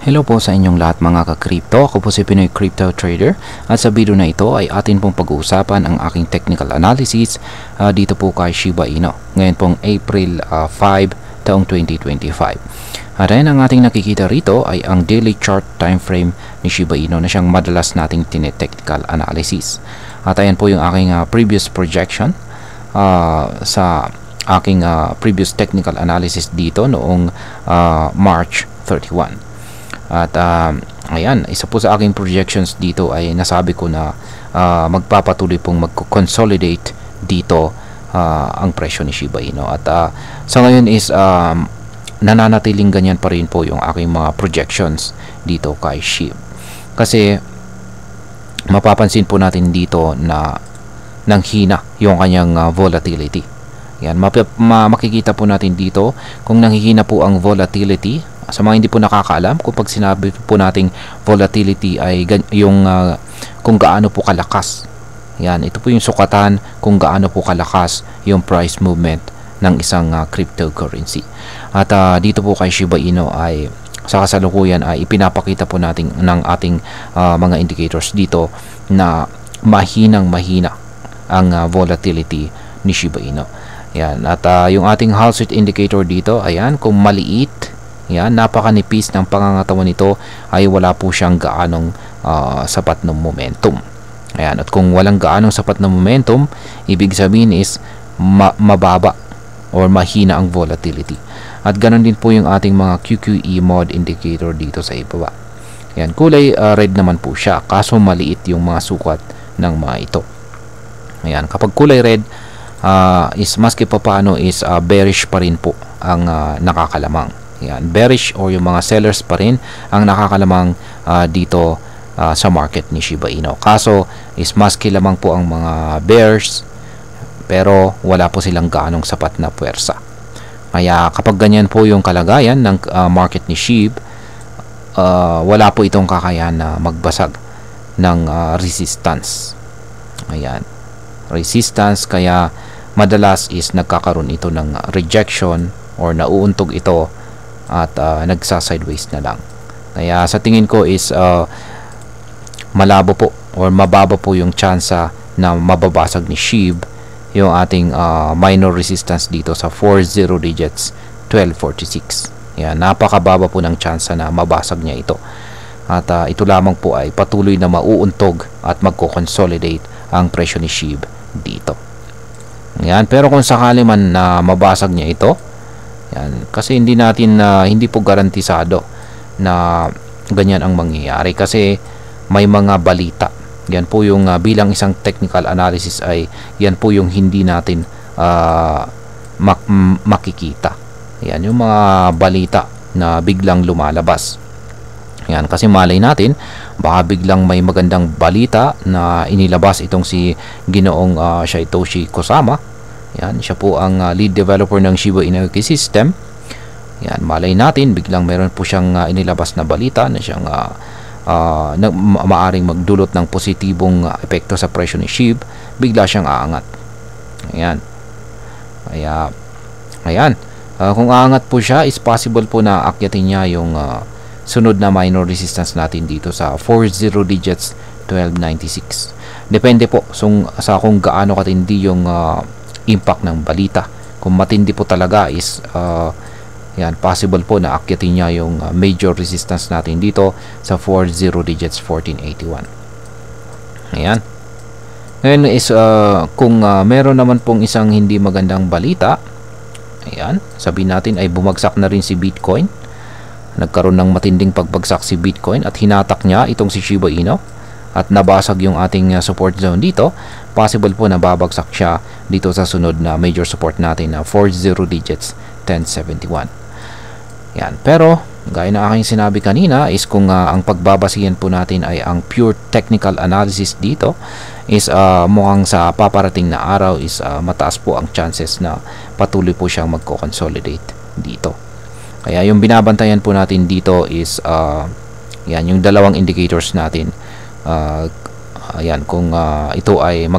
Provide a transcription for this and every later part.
Hello po sa inyong lahat mga ka-crypto. Ako po si Pinoy Crypto Trader at sa video na ito ay atin pong pag-uusapan ang aking technical analysis dito po kay Shiba Inu. Ngayon pong April 5 taong 2025. At ayan, ang ating nakikita rito ay ang daily chart time frame ni Shiba Inu na siyang madalas nating tinetechnical analysis. At ayan po yung aking previous projection sa aking previous technical analysis dito noong March 31. At ayan, isa po sa aking projections dito ay nasabi ko na magpapatuloy pong mag-consolidate dito ang presyo ni Shiba Inu. At sa ngayon is nananatiling ganyan pa rin po yung aking mga projections dito kay SHIB. Kasi mapapansin po natin dito na nanghina yung kanyang volatility. Yan, makikita po natin dito kung nanghihina po ang volatility. Sa mga hindi po nakakaalam, kung pag sinabi po nating volatility ay yung kung gaano po kalakas. Yan, ito po yung sukatan kung gaano po kalakas yung price movement ng isang cryptocurrency. At dito po kay Shiba Inu ay sa kasalukuyan ay ipinapakita po natin ng ating mga indicators dito na mahina ang volatility ni Shiba Inu. Yan, at yung ating Hall Street indicator dito, ayan, kung maliit, yan, napakanipis ng pangangatawan nito ay wala po siyang gaanong sapat ng momentum. Ayan, at kung walang gaanong sapat na momentum, ibig sabihin is mababa or mahina ang volatility. At ganoon din po yung ating mga QQE mod indicator dito sa ibaba. Ayan, kulay red naman po siya, kaso maliit yung mga sukat ng mga ito. Ayan, kapag kulay red, is maski pa paano is bearish pa rin po ang nakakalamang. Yan, bearish or yung mga sellers pa rin ang nakakalamang dito sa market ni Shiba Inu. Kaso is maski lamang po ang mga bears pero wala po silang gaanong sapat na puwersa. Kaya kapag ganyan po yung kalagayan ng market ni SHIB, wala po itong kakayahan na magbasag ng resistance. Ayan, resistance, kaya madalas is nagkakaroon ito ng rejection or nauuntog ito at nagsa-sideways na lang. Kaya sa tingin ko is malabo po or mababa po yung tsansa na mababasag ni SHIB yung ating minor resistance dito sa 40 digits 1246. Yan, napakababa po ng tsansa na mabasag niya ito. At ito lamang po ay patuloy na mauuntog at magko-consolidate ang presyo ni SHIB dito. Yan, pero kung sakali man na mabasag niya ito, yan, kasi hindi po garantisado na ganyan ang mangyayari kasi may mga balita. Yan po yung bilang isang technical analysis ay yan po yung hindi natin makikita. Yan yung mga balita na biglang lumalabas. Yan, kasi malay natin baka biglang may magandang balita na inilabas itong si Ginoong Satoshi Kusama. Yan, siya po ang lead developer ng Shiba Inu ecosystem. Yan, malay natin biglang meron po siyang inilabas na balita na siyang maaring magdulot ng positibong epekto sa presyo ni SHIB, bigla siyang aangat. Ayan. Kaya ayan, kung aangat po siya, is possible po na akyatin niya yung sunod na minor resistance natin dito sa 40 digits 1296. Depende po sa kung gaano katindi yung impact ng balita. Kung matindi po talaga is yan, possible po na akyatin niya yung major resistance natin dito sa 40 digits 1481. Ayan. Ngayon is kung meron naman pong isang hindi magandang balita, ayan, sabihin natin ay bumagsak na rin si Bitcoin. Nagkaroon ng matinding pagbagsak si Bitcoin at hinatak niya itong si Shiba Inu at nabasag yung ating support zone dito, possible po na babagsak siya dito sa sunod na major support natin na 40 digits 1071. Yan, pero gaya na aking sinabi kanina is kung ang pagbabasihan po natin ay ang pure technical analysis dito is mukhang sa paparating na araw is mataas po ang chances na patuloy po siyang magko-consolidate dito. Kaya yung binabantayan po natin dito is yan, yung dalawang indicators natin. Ayan, kung ito ay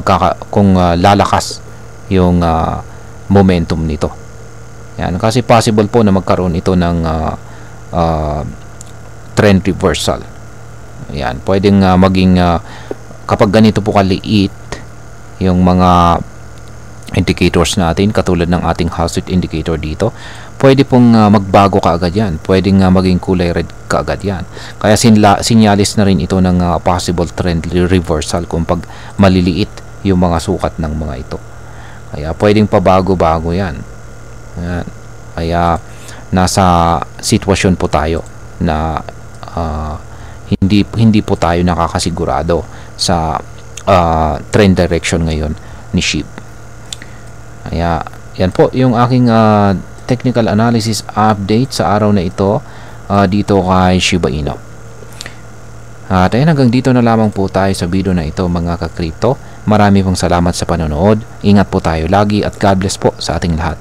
kung lalakas yung momentum nito. Yan, kasi possible po na magkaroon ito ng trend reversal. Ayan, pwedeng maging kapag ganito po kaliit yung mga indicators natin, katulad ng ating Household indicator dito, pwede pong magbago kaagad yan. Pwedeng maging kulay red kaagad yan. Kaya sinyalis na rin ito ng possible trend reversal kung pag maliliit yung mga sukat ng mga ito. Kaya pwedeng pabago-bago yan. Ayan. Kaya nasa sitwasyon po tayo na hindi po tayo nakakasigurado sa trend direction ngayon ni SHIB. Kaya yan po yung aking technical analysis update sa araw na ito dito kay Shiba Inu. At ayun, hanggang dito na lamang po tayo sa video na ito mga ka-crypto. Marami pong salamat sa panonood. Ingat po tayo lagi at God bless po sa ating lahat.